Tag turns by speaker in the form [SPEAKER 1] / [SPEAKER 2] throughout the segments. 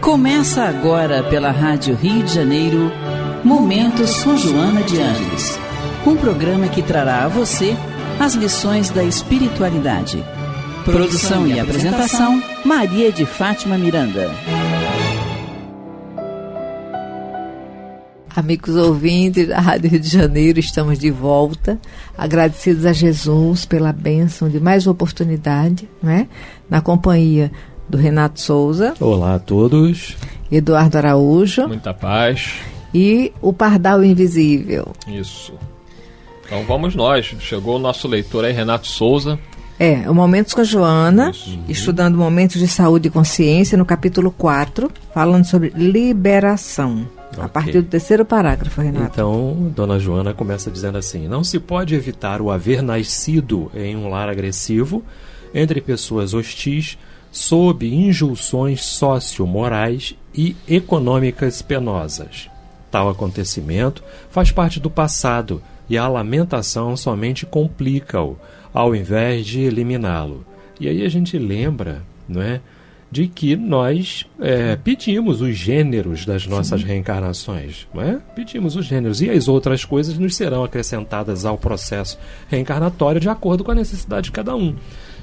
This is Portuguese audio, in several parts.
[SPEAKER 1] Começa agora pela Rádio Rio de Janeiro, Momento São Joana de Ângeles. Um programa que trará a você as lições da espiritualidade. Produção e apresentação, Maria de Fátima Miranda.
[SPEAKER 2] Amigos ouvintes da Rádio Rio de Janeiro, estamos de volta, agradecidos a Jesus pela bênção de mais uma oportunidade, né? Na companhia do Renato Souza.
[SPEAKER 3] Olá a todos.
[SPEAKER 2] Eduardo Araújo.
[SPEAKER 4] Muita paz.
[SPEAKER 2] E o Pardal Invisível.
[SPEAKER 4] Isso. Então vamos nós. Chegou o nosso leitor aí, Renato Souza.
[SPEAKER 2] O Momentos com a Joana,
[SPEAKER 4] Isso.
[SPEAKER 2] Estudando momentos de saúde e consciência, no capítulo 4, falando sobre liberação. A partir do terceiro parágrafo, Renato.
[SPEAKER 3] Então, Dona Joana começa dizendo assim: não se pode evitar o haver nascido em um lar agressivo, entre pessoas hostis, sob injunções socio-morais e econômicas penosas. Tal acontecimento faz parte do passado e a lamentação somente complica-o, ao invés de eliminá-lo. E aí a gente lembra, não é, de que nós pedimos os gêneros das nossas reencarnações. Não é? Pedimos os gêneros e as outras coisas nos serão acrescentadas ao processo reencarnatório de acordo com a necessidade de cada um.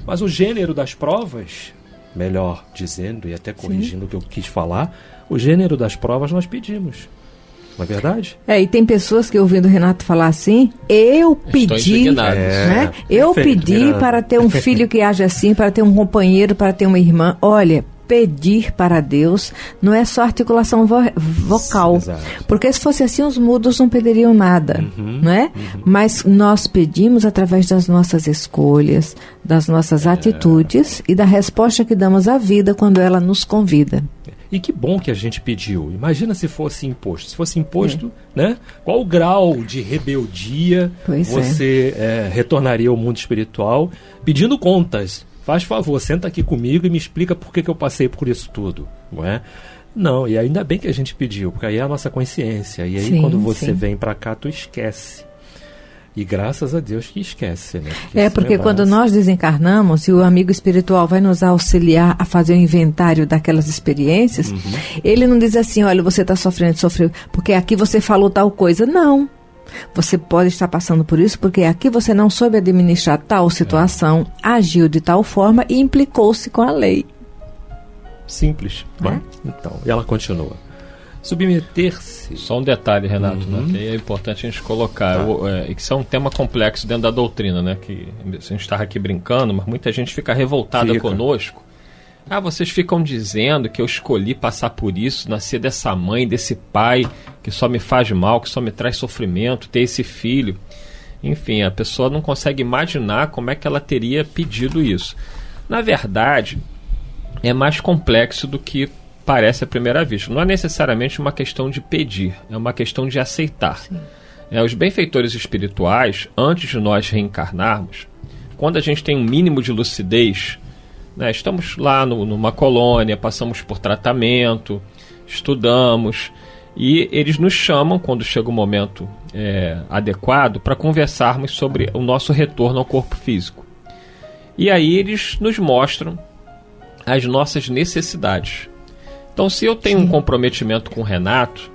[SPEAKER 3] Mas o gênero das provas, melhor dizendo e até corrigindo o que eu quis falar, o gênero das provas nós pedimos. Não é verdade?
[SPEAKER 2] E tem pessoas que, ouvindo o Renato falar assim, eu pedi, né? Eu pedi para ter um filho que age assim, para ter um companheiro, para ter uma irmã. Olha, pedir para Deus não é só articulação vocal.
[SPEAKER 3] Exato.
[SPEAKER 2] Porque se fosse assim, os mudos não pediriam nada, não é? Mas nós pedimos através das nossas escolhas, das nossas atitudes e da resposta que damos à vida quando ela nos convida.
[SPEAKER 3] E que bom que a gente pediu. Imagina se fosse imposto. Se fosse imposto, né? Qual o grau de rebeldia você retornaria ao mundo espiritual pedindo contas? Faz favor, senta aqui comigo e me explica por que eu passei por isso tudo. Não é? Não, e ainda bem que a gente pediu, porque aí é a nossa consciência. E aí quando você vem pra cá, tu esquece. E graças a Deus que esquece, né?
[SPEAKER 2] Porque quando nós desencarnamos e o amigo espiritual vai nos auxiliar a fazer um inventário daquelas experiências, ele não diz assim, olha, você está sofreu, porque aqui você falou tal coisa. Não. Você pode estar passando por isso porque aqui você não soube administrar tal situação, agiu de tal forma e implicou-se com a lei.
[SPEAKER 3] Simples. Então, e ela continua. Submeter-se.
[SPEAKER 4] Só um detalhe, Renato, né, que é importante a gente colocar. Isso é um tema complexo dentro da doutrina, né? Que a gente estava aqui brincando, mas muita gente fica revoltada conosco. Vocês ficam dizendo que eu escolhi passar por isso, nascer dessa mãe, desse pai, que só me faz mal, que só me traz sofrimento, ter esse filho. Enfim, a pessoa não consegue imaginar como é que ela teria pedido isso. Na verdade, é mais complexo do que parece à primeira vista. Não é necessariamente uma questão de pedir, é uma questão de aceitar. Os benfeitores espirituais, antes de nós reencarnarmos, quando a gente tem um mínimo de lucidez, né, estamos lá numa colônia, passamos por tratamento, estudamos, e eles nos chamam, quando chega o momento adequado, para conversarmos sobre o nosso retorno ao corpo físico. E aí eles nos mostram as nossas necessidades. Então, se eu tenho um comprometimento com o Renato,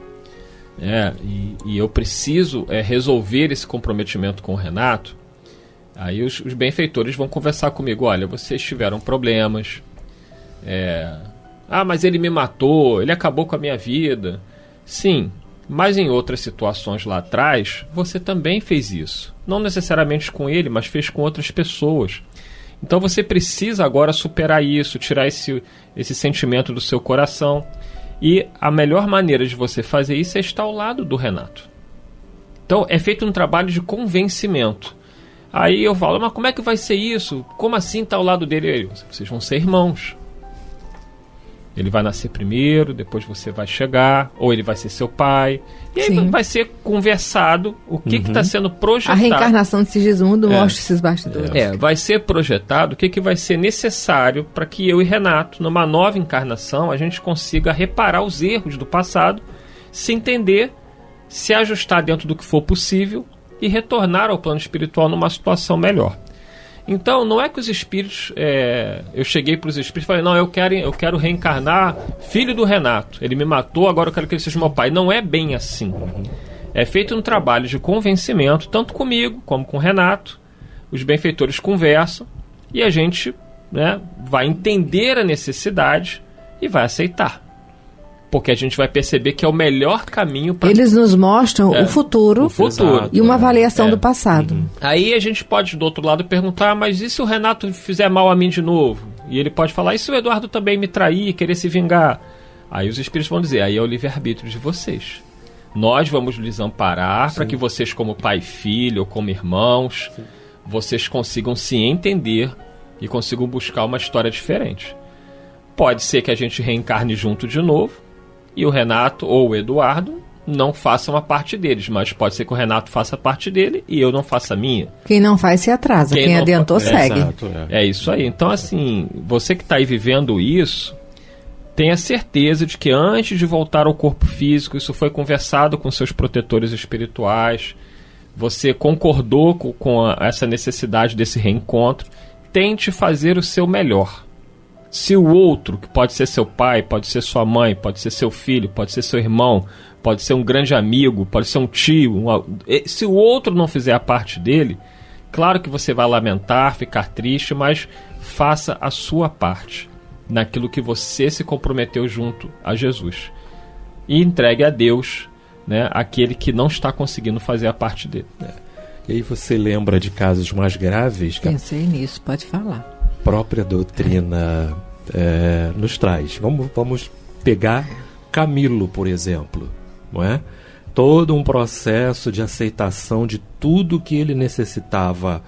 [SPEAKER 4] e eu preciso resolver esse comprometimento com o Renato, aí os benfeitores vão conversar comigo. Olha, vocês tiveram problemas, mas ele me matou, ele acabou com a minha vida. Sim, mas em outras situações lá atrás, você também fez isso. Não necessariamente com ele, mas fez com outras pessoas. Então você precisa agora superar isso, tirar esse sentimento do seu coração. E a melhor maneira de você fazer isso é estar ao lado do Renato. Então é feito um trabalho de convencimento. Aí eu falo, mas como é que vai ser isso? Como assim estar ao lado dele? Vocês vão ser irmãos. Ele vai nascer primeiro, depois você vai chegar, ou ele vai ser seu pai. E aí vai ser conversado o que está sendo projetado.
[SPEAKER 2] A reencarnação de Sigismundo mostra esses bastidores.
[SPEAKER 4] Vai ser projetado o que vai ser necessário para que eu e Renato, numa nova encarnação, a gente consiga reparar os erros do passado, se entender, se ajustar dentro do que for possível e retornar ao plano espiritual numa situação melhor. Então, não é que os espíritos... eu cheguei para os espíritos e falei, não, eu quero reencarnar filho do Renato. Ele me matou, agora eu quero que ele seja meu pai. Não é bem assim. É feito um trabalho de convencimento, tanto comigo como com o Renato. Os benfeitores conversam e a gente, né, vai entender a necessidade e vai aceitar. Porque a gente vai perceber que é o melhor caminho para...
[SPEAKER 2] Eles nos mostram o futuro
[SPEAKER 4] Exato,
[SPEAKER 2] e uma avaliação do passado.
[SPEAKER 4] Aí a gente pode, do outro lado, perguntar, mas e se o Renato fizer mal a mim de novo? E ele pode falar, e se o Eduardo também me trair, querer se vingar? Aí os espíritos vão dizer, aí é o livre-arbítrio de vocês. Nós vamos lhes amparar para que vocês, como pai e filho, ou como irmãos, vocês consigam se entender e consigam buscar uma história diferente. Pode ser que a gente reencarne junto de novo, e o Renato ou o Eduardo não façam a parte deles, mas pode ser que o Renato faça a parte dele e eu não faça a minha.
[SPEAKER 2] Quem não faz se atrasa, quem adiantou segue.
[SPEAKER 3] Exato,
[SPEAKER 4] É isso aí. Então, assim, você que está aí vivendo isso, tenha certeza de que antes de voltar ao corpo físico, isso foi conversado com seus protetores espirituais, você concordou com essa necessidade desse reencontro, tente fazer o seu melhor. Se o outro, que pode ser seu pai, pode ser sua mãe, pode ser seu filho, pode ser seu irmão, pode ser um grande amigo, pode ser um tio, se o outro não fizer a parte dele, claro que você vai lamentar, ficar triste, mas faça a sua parte naquilo que você se comprometeu junto a Jesus. E entregue a Deus, né, aquele que não está conseguindo fazer a parte dele.
[SPEAKER 3] E aí você lembra de casos mais graves que
[SPEAKER 2] Pensei nisso, pode falar.
[SPEAKER 3] própria doutrina nos traz. Vamos pegar Camilo, por exemplo, não é? Todo um processo de aceitação de tudo que ele necessitava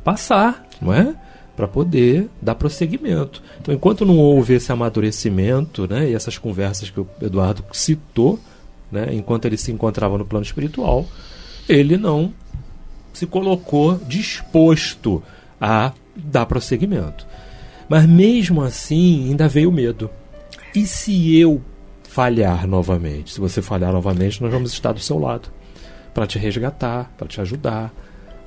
[SPEAKER 3] passar, não é? Para poder dar prosseguimento. Então, enquanto não houve esse amadurecimento, né, e essas conversas que o Eduardo citou, né, enquanto ele se encontrava no plano espiritual, ele não se colocou disposto a dar prosseguimento. Mas mesmo assim, ainda veio o medo. E se eu falhar novamente? Se você falhar novamente, nós vamos estar do seu lado para te resgatar, para te ajudar,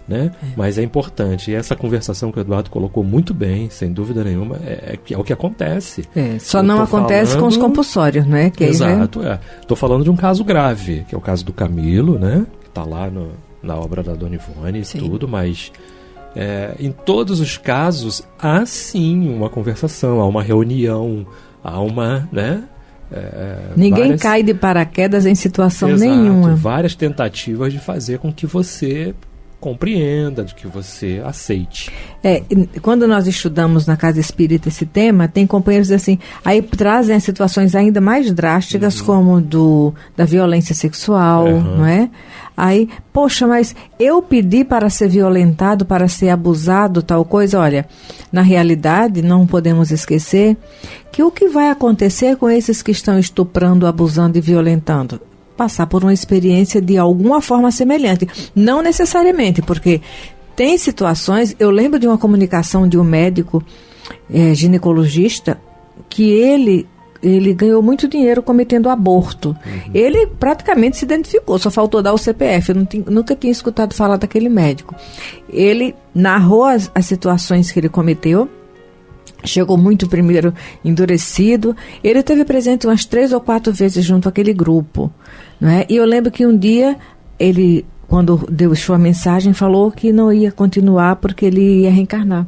[SPEAKER 3] né? Mas é importante. E essa conversação que o Eduardo colocou muito bem, sem dúvida nenhuma, é o que acontece.
[SPEAKER 2] Só não acontece com os compulsórios, né? Que
[SPEAKER 3] exato, Estou falando de um caso grave, que é o caso do Camilo, né? Que está lá na obra da Dona Ivone e tudo, mas... em todos os casos, há sim uma conversação, há uma reunião, há uma, né?
[SPEAKER 2] Ninguém cai de paraquedas em situação nenhuma.
[SPEAKER 3] Várias tentativas de fazer com que você compreenda, de que você aceite.
[SPEAKER 2] Quando nós estudamos na Casa Espírita esse tema, tem companheiros assim, aí trazem situações ainda mais drásticas, como da violência sexual, não é? Aí, poxa, mas eu pedi para ser violentado, para ser abusado, tal coisa. Olha, na realidade, não podemos esquecer que o que vai acontecer com esses que estão estuprando, abusando e violentando? Passar por uma experiência de alguma forma semelhante. Não necessariamente, porque tem situações... Eu lembro de uma comunicação de um médico ginecologista que ele ganhou muito dinheiro cometendo aborto. Ele praticamente se identificou, só faltou dar o CPF. Eu nunca tinha escutado falar daquele médico. Ele narrou as situações que ele cometeu, chegou muito primeiro endurecido. Ele esteve presente umas 3 ou 4 vezes junto àquele grupo, não é? E eu lembro que um dia ele, quando deu sua mensagem, falou que não ia continuar porque ele ia reencarnar.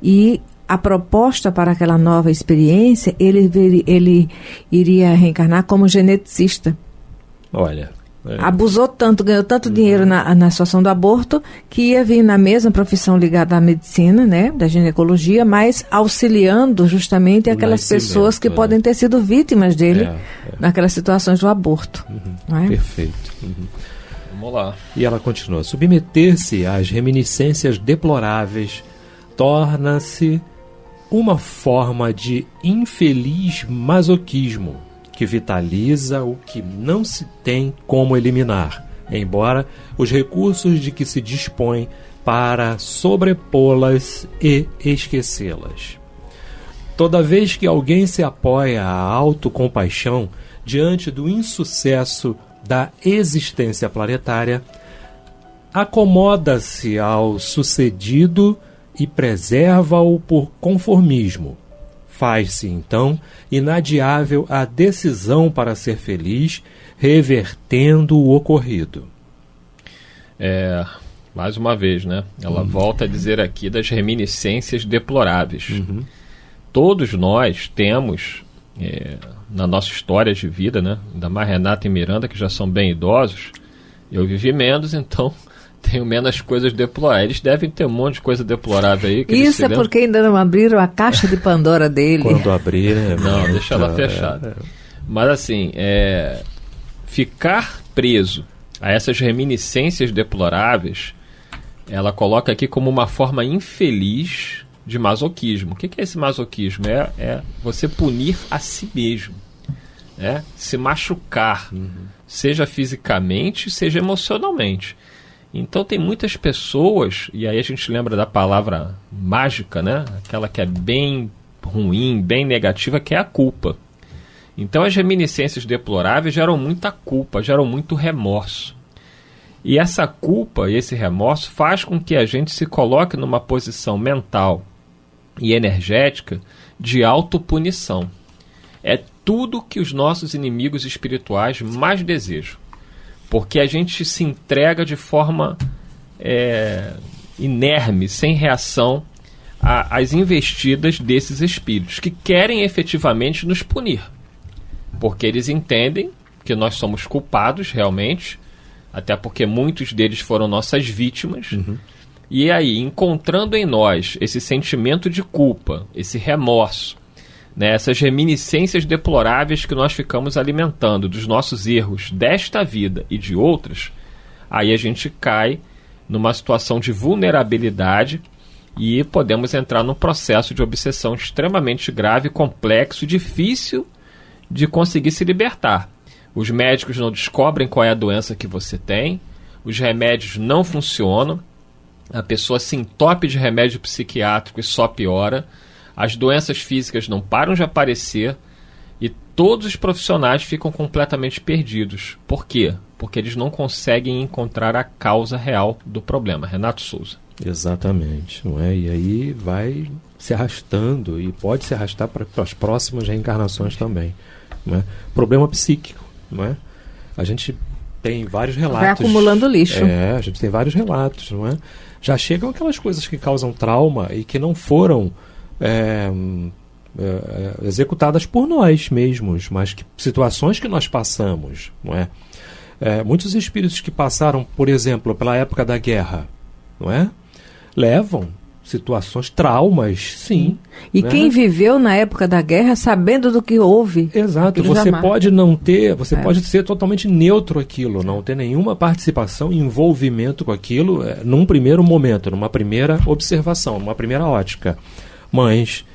[SPEAKER 2] E a proposta para aquela nova experiência, ele iria reencarnar como geneticista.
[SPEAKER 3] Olha...
[SPEAKER 2] Abusou tanto, ganhou tanto dinheiro na situação do aborto, que ia vir na mesma profissão ligada à medicina, né, da ginecologia, mas auxiliando justamente aquelas pessoas que podem ter sido vítimas dele naquelas situações do aborto. Não é?
[SPEAKER 3] Perfeito.
[SPEAKER 4] Vamos lá.
[SPEAKER 3] E ela continua: submeter-se às reminiscências deploráveis torna-se uma forma de infeliz masoquismo que vitaliza o que não se tem como eliminar, embora os recursos de que se dispõe para sobrepô-las e esquecê-las. Toda vez que alguém se apoia à autocompaixão diante do insucesso da existência planetária, acomoda-se ao sucedido e preserva-o por conformismo. Faz-se, então, inadiável a decisão para ser feliz, revertendo o ocorrido.
[SPEAKER 4] Mais uma vez, né? Ela volta a dizer aqui das reminiscências deploráveis. Todos nós temos, na nossa história de vida, né? Ainda mais Renata e Miranda, que já são bem idosos, eu vivi menos, então tenho menos coisas deploráveis. Eles devem ter um monte de coisa deplorável aí.
[SPEAKER 2] Isso é porque ainda não abriram a caixa de Pandora dele.
[SPEAKER 3] Quando abrir, né?
[SPEAKER 4] Não, deixa ela fechada. Mas assim, ficar preso a essas reminiscências deploráveis, ela coloca aqui como uma forma infeliz de masoquismo. O que é esse masoquismo? É você punir a si mesmo, né? Se machucar, seja fisicamente, seja emocionalmente. Então tem muitas pessoas, e aí a gente lembra da palavra mágica, né? Aquela que é bem ruim, bem negativa, que é a culpa. Então as reminiscências deploráveis geram muita culpa, geram muito remorso. E essa culpa e esse remorso faz com que a gente se coloque numa posição mental e energética de autopunição. É tudo que os nossos inimigos espirituais mais desejam. Porque a gente se entrega de forma inerme, sem reação, às investidas desses espíritos, que querem efetivamente nos punir. Porque eles entendem que nós somos culpados realmente, até porque muitos deles foram nossas vítimas. E aí, encontrando em nós esse sentimento de culpa, esse remorso, né, essas reminiscências deploráveis que nós ficamos alimentando dos nossos erros desta vida e de outras, aí a gente cai numa situação de vulnerabilidade e podemos entrar num processo de obsessão extremamente grave, complexo e difícil de conseguir se libertar. Os médicos não descobrem qual é a doença que você tem, os remédios não funcionam, a pessoa se entope de remédio psiquiátrico e só piora, as doenças físicas não param de aparecer e todos os profissionais ficam completamente perdidos. Por quê? Porque eles não conseguem encontrar a causa real do problema. Renato Souza.
[SPEAKER 3] Exatamente, não é? E aí vai se arrastando e pode se arrastar para as próximas reencarnações também, não é? Problema psíquico, não é? A gente tem vários relatos.
[SPEAKER 2] Vai acumulando lixo.
[SPEAKER 3] A gente tem vários relatos, não é? Já chegam aquelas coisas que causam trauma e que não foram executadas por nós mesmos, mas situações que nós passamos, não é? Muitos espíritos que passaram, por exemplo, pela época da guerra, não é? Levam situações, traumas, sim.
[SPEAKER 2] E
[SPEAKER 3] né?
[SPEAKER 2] quem viveu na época da guerra sabendo do que houve.
[SPEAKER 3] Exato, você pode não ter, pode ser totalmente neutro aquilo, não ter nenhuma participação, envolvimento com aquilo num primeiro momento, numa primeira observação, numa primeira ótica. Mas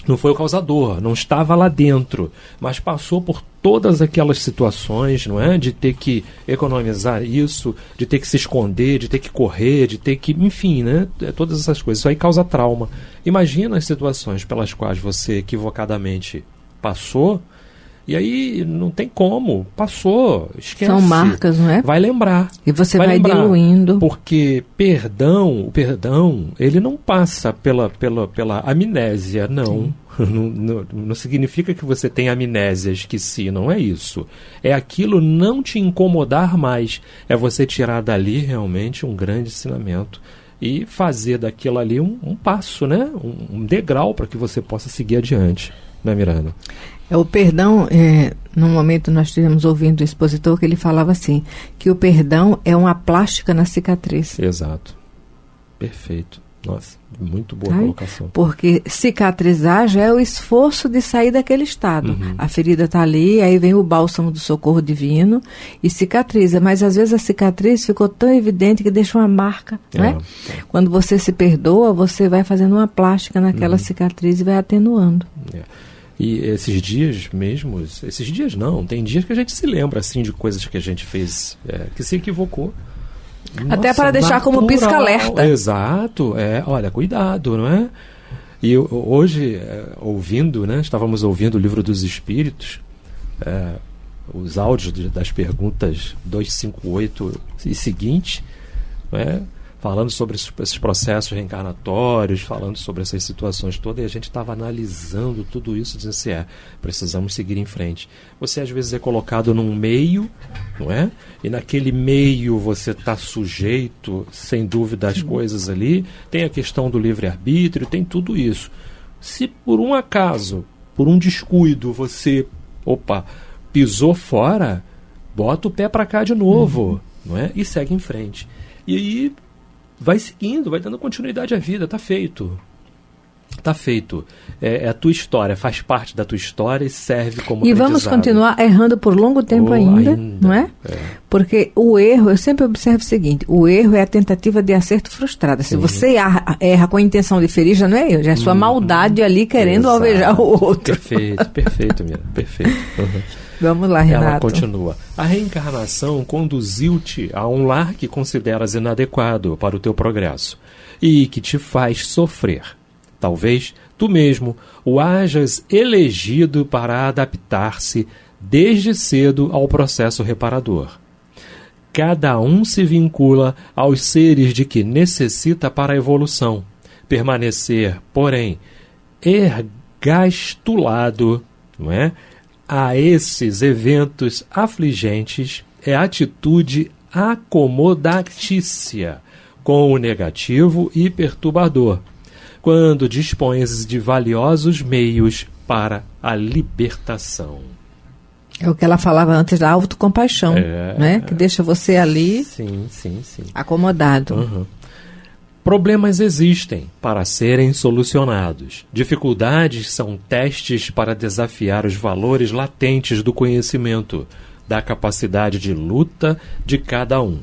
[SPEAKER 3] não foi o causador, não estava lá dentro, mas passou por todas aquelas situações, não é? De ter que economizar isso, de ter que se esconder, de ter que correr, de ter que, enfim, né? Todas essas coisas. Isso aí causa trauma. Imagina as situações pelas quais você equivocadamente passou, e aí não tem como, passou, esquece.
[SPEAKER 2] São marcas, não é?
[SPEAKER 3] Vai lembrar.
[SPEAKER 2] E você vai diluindo.
[SPEAKER 3] Porque o perdão, ele não passa pela amnésia, não. Não significa que você tem amnésia, esqueci, não é isso. É aquilo não te incomodar mais. É você tirar dali realmente um grande ensinamento e fazer daquilo ali um passo, né? Um degrau para que você possa seguir adiante, né, Miranda?
[SPEAKER 2] O perdão, num momento nós estivemos ouvindo o expositor que ele falava assim, que o perdão é uma plástica na cicatriz.
[SPEAKER 3] Exato. Perfeito. Nossa, muito boa colocação.
[SPEAKER 2] Porque cicatrizar já é o esforço de sair daquele estado. A ferida está ali, aí vem o bálsamo do socorro divino e cicatriza. Mas às vezes a cicatriz ficou tão evidente que deixa uma marca, né? Quando você se perdoa, você vai fazendo uma plástica naquela cicatriz e vai atenuando.
[SPEAKER 3] E esses dias mesmos, esses dias não, tem dias que a gente se lembra assim de coisas que a gente fez, que se equivocou.
[SPEAKER 2] Até para deixar natural, como pisca-alerta.
[SPEAKER 3] Exato, olha, cuidado, não é? E hoje, ouvindo, né, estávamos ouvindo o Livro dos Espíritos, os áudios das perguntas 258 e seguinte, né, falando sobre esses processos reencarnatórios, falando sobre essas situações todas, e a gente estava analisando tudo isso, dizendo assim, precisamos seguir em frente. Você às vezes é colocado num meio, não é? E naquele meio você está sujeito, sem dúvida, às coisas ali, tem a questão do livre-arbítrio, tem tudo isso. Se por um acaso, por um descuido, você, pisou fora, bota o pé para cá de novo, não é? E segue em frente. E aí vai seguindo, vai dando continuidade à vida, tá feito. Tá feito. É a tua história, faz parte da tua história e serve como aprendizado.
[SPEAKER 2] E vamos continuar errando por longo tempo ainda, não é? Porque o erro, eu sempre observo o seguinte, o erro é a tentativa de acerto frustrada. Se você erra com a intenção de ferir, já não é erro, já é sua maldade ali querendo alvejar o outro.
[SPEAKER 3] Perfeito, Mira, perfeito.
[SPEAKER 2] Vamos lá, Renato.
[SPEAKER 3] Ela continua. A reencarnação conduziu-te a um lar que consideras inadequado para o teu progresso e que te faz sofrer. Talvez tu mesmo o hajas elegido para adaptar-se desde cedo ao processo reparador. Cada um se vincula aos seres de que necessita para a evolução. Permanecer, porém, ergastulado, não é? A esses eventos afligentes é atitude acomodatícia com o negativo e perturbador, quando dispões de valiosos meios para a libertação.
[SPEAKER 2] É o que ela falava antes da autocompaixão, né? Que deixa você ali
[SPEAKER 3] sim.
[SPEAKER 2] acomodado.
[SPEAKER 3] Problemas existem para serem solucionados. Dificuldades são testes para desafiar os valores latentes do conhecimento, da capacidade de luta de cada um.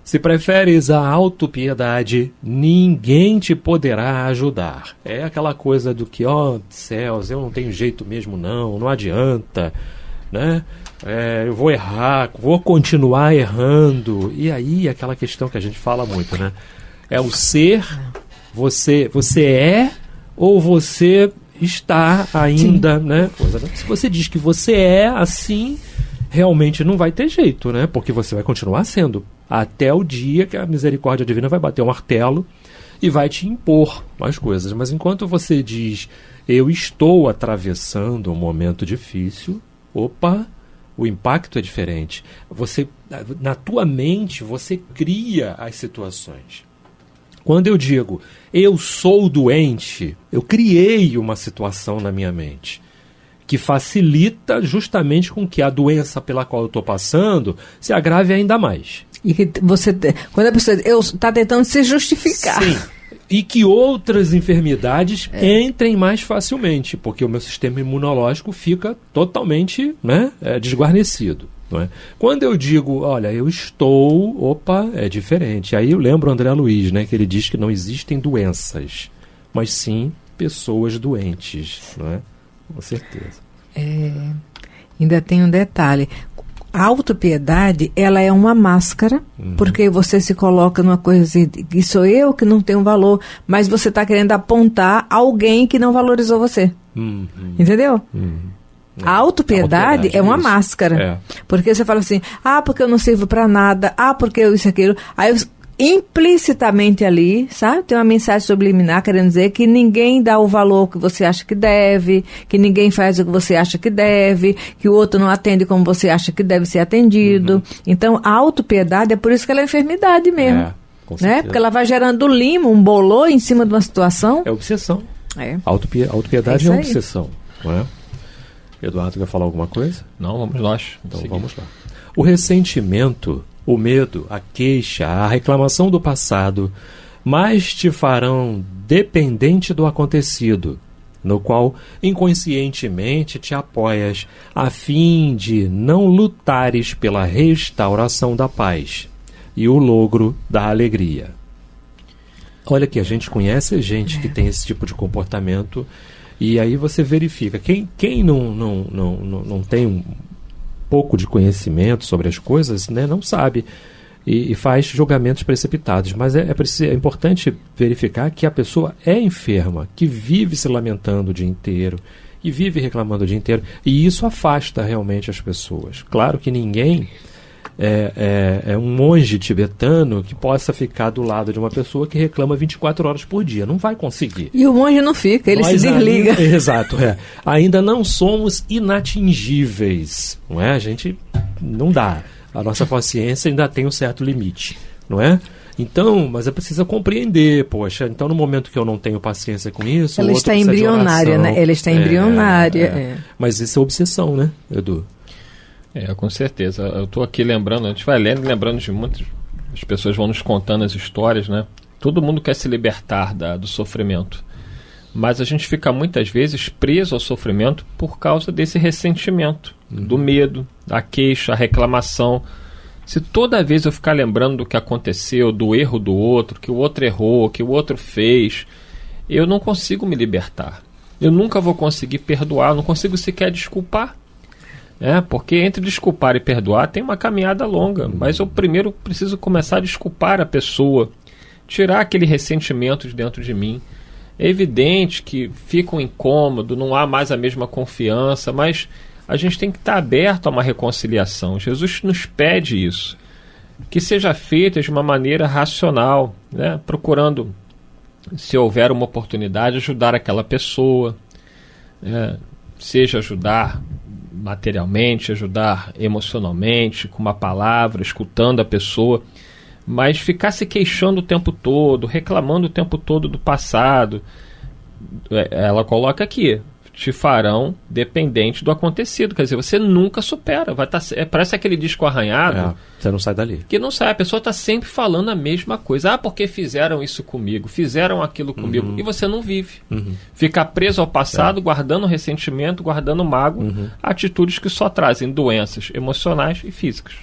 [SPEAKER 3] Se preferes a autopiedade, ninguém te poderá ajudar. É aquela coisa do que, céus, eu não tenho jeito mesmo não adianta, né? Eu vou errar, vou continuar errando. E aí, aquela questão que a gente fala muito, né? É o ser, você é ou você está ainda, né? Se você diz que você é assim, realmente não vai ter jeito, né? Porque você vai continuar sendo, até o dia que a misericórdia divina vai bater o martelo e vai te impor as coisas. Mas enquanto você diz, eu estou atravessando um momento difícil, o impacto é diferente. Na tua mente, você cria as situações. Quando eu digo, eu sou doente, eu criei uma situação na minha mente que facilita justamente com que a doença pela qual eu estou passando se agrave ainda mais.
[SPEAKER 2] E que quando a pessoa está tentando se justificar.
[SPEAKER 3] Sim. E que outras enfermidades entrem mais facilmente, porque o meu sistema imunológico fica totalmente, desguarnecido. Não é? Quando eu digo, olha, eu estou, é diferente. Aí eu lembro o André Luiz, né, que ele diz que não existem doenças, mas sim pessoas doentes, não é? Com certeza.
[SPEAKER 2] Ainda tem um detalhe. A autopiedade, ela é uma máscara, porque você se coloca numa coisa assim, que sou eu que não tenho valor, mas você está querendo apontar alguém que não valorizou você. Entendeu? A autopiedade é uma máscara. Porque você fala assim, porque eu não sirvo para nada, porque eu isso e aquilo. Aí implicitamente ali, sabe? Tem uma mensagem subliminar querendo dizer que ninguém dá o valor que você acha que deve, que ninguém faz o que você acha que deve, que o outro não atende como você acha que deve ser atendido. Então, a autopiedade é por isso que ela é enfermidade mesmo.
[SPEAKER 3] Com certeza.
[SPEAKER 2] Porque ela vai gerando limo, um bolor em cima de uma situação.
[SPEAKER 3] É obsessão. Autopiedade é obsessão. Não é? Eduardo, quer falar alguma coisa?
[SPEAKER 4] Não, vamos lá.
[SPEAKER 3] Então vamos lá. O ressentimento, o medo, a queixa, a reclamação do passado, mais te farão dependente do acontecido, no qual inconscientemente te apoias, a fim de não lutares pela restauração da paz e o logro da alegria. Olha que a gente conhece gente que tem esse tipo de comportamento, e aí você verifica. Quem não tem um pouco de conhecimento sobre as coisas, né, não sabe e faz julgamentos precipitados. Mas é importante verificar que a pessoa é enferma, que vive se lamentando o dia inteiro, e vive reclamando o dia inteiro. E isso afasta realmente as pessoas. Claro que ninguém é um monge tibetano que possa ficar do lado de uma pessoa que reclama 24 horas por dia. Não vai conseguir.
[SPEAKER 2] E o monge não fica, ele se desliga.
[SPEAKER 3] Exato, ainda não somos inatingíveis, não é? A gente não dá. A nossa paciência ainda tem um certo limite, não é? Então, mas é preciso compreender, poxa, então no momento que eu não tenho paciência com isso...
[SPEAKER 2] Ela está embrionária, né? Ela está embrionária.
[SPEAKER 3] Mas isso é obsessão, né, Edu?
[SPEAKER 4] Com certeza. Eu estou aqui lembrando, a gente vai lendo e lembrando de muitas... As pessoas vão nos contando as histórias, né? Todo mundo quer se libertar do sofrimento. Mas a gente fica muitas vezes preso ao sofrimento por causa desse ressentimento, do medo, da queixa, a reclamação. Se toda vez eu ficar lembrando do que aconteceu, do erro do outro, que o outro errou, que o outro fez, eu não consigo me libertar. Eu nunca vou conseguir perdoar, eu não consigo sequer desculpar. Porque entre desculpar e perdoar tem uma caminhada longa, mas eu primeiro preciso começar a desculpar a pessoa, tirar aquele ressentimento de dentro de mim. É evidente que fica um incômodo, não há mais a mesma confiança, mas a gente tem que estar aberto a uma reconciliação. Jesus nos pede isso, que seja feita de uma maneira racional, né? Procurando, se houver uma oportunidade, ajudar aquela pessoa, seja ajudar materialmente, ajudar emocionalmente, com uma palavra, escutando a pessoa, mas ficar se queixando o tempo todo, reclamando o tempo todo do passado, ela coloca aqui, te farão dependente do acontecido. Quer dizer, você nunca supera. Parece aquele disco arranhado.
[SPEAKER 3] Você não sai dali.
[SPEAKER 4] Que não sai. A pessoa está sempre falando a mesma coisa. Porque fizeram isso comigo, fizeram aquilo comigo. E você não vive. Fica preso ao passado, guardando ressentimento, guardando mágoa, atitudes que só trazem doenças emocionais e físicas.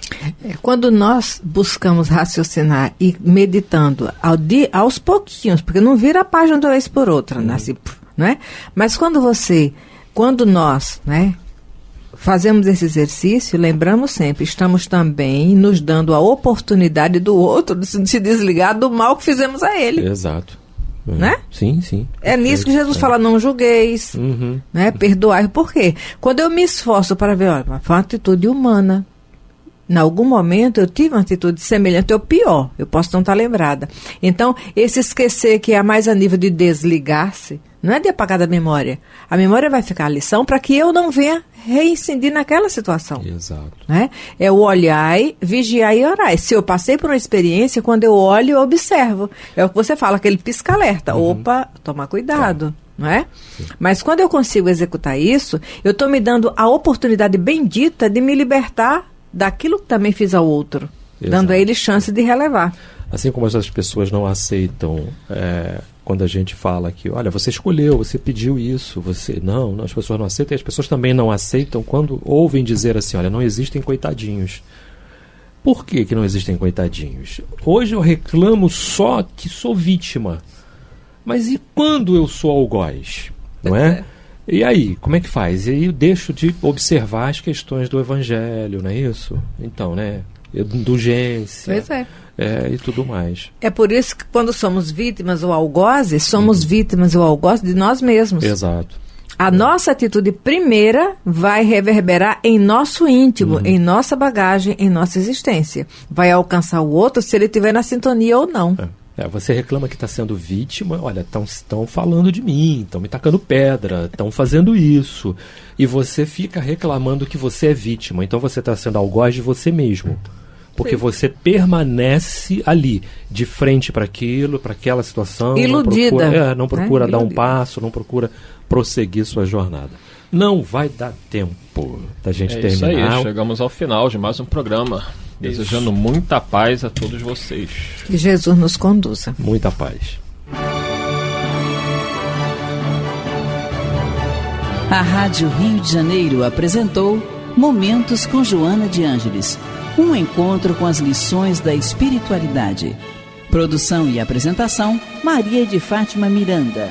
[SPEAKER 2] Quando nós buscamos raciocinar e meditando aos pouquinhos, porque não vira a página de uma vez por outra, né? Assim, não é? Mas quando nós, né, fazemos esse exercício, lembramos sempre, estamos também nos dando a oportunidade do outro de se desligar do mal que fizemos a ele.
[SPEAKER 3] Exato.
[SPEAKER 2] Né?
[SPEAKER 3] Sim, sim.
[SPEAKER 2] É nisso que Jesus fala, não julgueis, né? Perdoai. Por quê? Quando eu me esforço para ver, olha, foi uma atitude humana. Em algum momento eu tive uma atitude semelhante ou pior, eu posso não estar lembrada. Então, esse esquecer que é mais a nível de desligar-se, não é de apagar da memória. A memória vai ficar a lição para que eu não venha reincidir naquela situação.
[SPEAKER 3] Exato.
[SPEAKER 2] Né? É o olhar, vigiar e orar. Se eu passei por uma experiência, quando eu olho, eu observo. É o que você fala, aquele pisca-alerta. Opa, toma cuidado. Não é? Mas quando eu consigo executar isso, eu estou me dando a oportunidade bendita de me libertar daquilo que também fiz ao outro. Exato. Dando a ele chance de relevar.
[SPEAKER 3] Assim como as pessoas não aceitam... quando a gente fala que, olha, você escolheu, você pediu isso, você... Não, as pessoas não aceitam, e as pessoas também não aceitam quando ouvem dizer assim, olha, não existem coitadinhos. Por que não existem coitadinhos? Hoje eu reclamo só que sou vítima. Mas e quando eu sou algoz? Não é? E aí, como é que faz? E aí eu deixo de observar as questões do evangelho, não é isso? Então, né? Indulgência.
[SPEAKER 2] Pois é.
[SPEAKER 3] E tudo mais.
[SPEAKER 2] É por isso que quando somos vítimas ou algozes, somos vítimas ou algozes de nós mesmos.
[SPEAKER 3] Exato.
[SPEAKER 2] A nossa atitude primeira vai reverberar em nosso íntimo, em nossa bagagem, em nossa existência. Vai alcançar o outro se ele estiver na sintonia ou não.
[SPEAKER 3] Você reclama que está sendo vítima, olha, estão falando de mim, estão me tacando pedra, estão fazendo isso. E você fica reclamando que você é vítima. Então você está sendo algoz de você mesmo. Porque você permanece ali, de frente para aquilo, para aquela situação.
[SPEAKER 2] Iludida.
[SPEAKER 3] Não procura dar um passo, não procura prosseguir sua jornada. Não vai dar tempo da gente terminar.
[SPEAKER 4] Isso aí, chegamos ao final de mais um programa. Desejando muita paz a todos vocês.
[SPEAKER 2] Que Jesus nos conduza.
[SPEAKER 3] Muita paz.
[SPEAKER 1] A Rádio Rio de Janeiro apresentou Momentos com Joana de Ângeles. Um encontro com as lições da espiritualidade. Produção e apresentação, Maria de Fátima Miranda.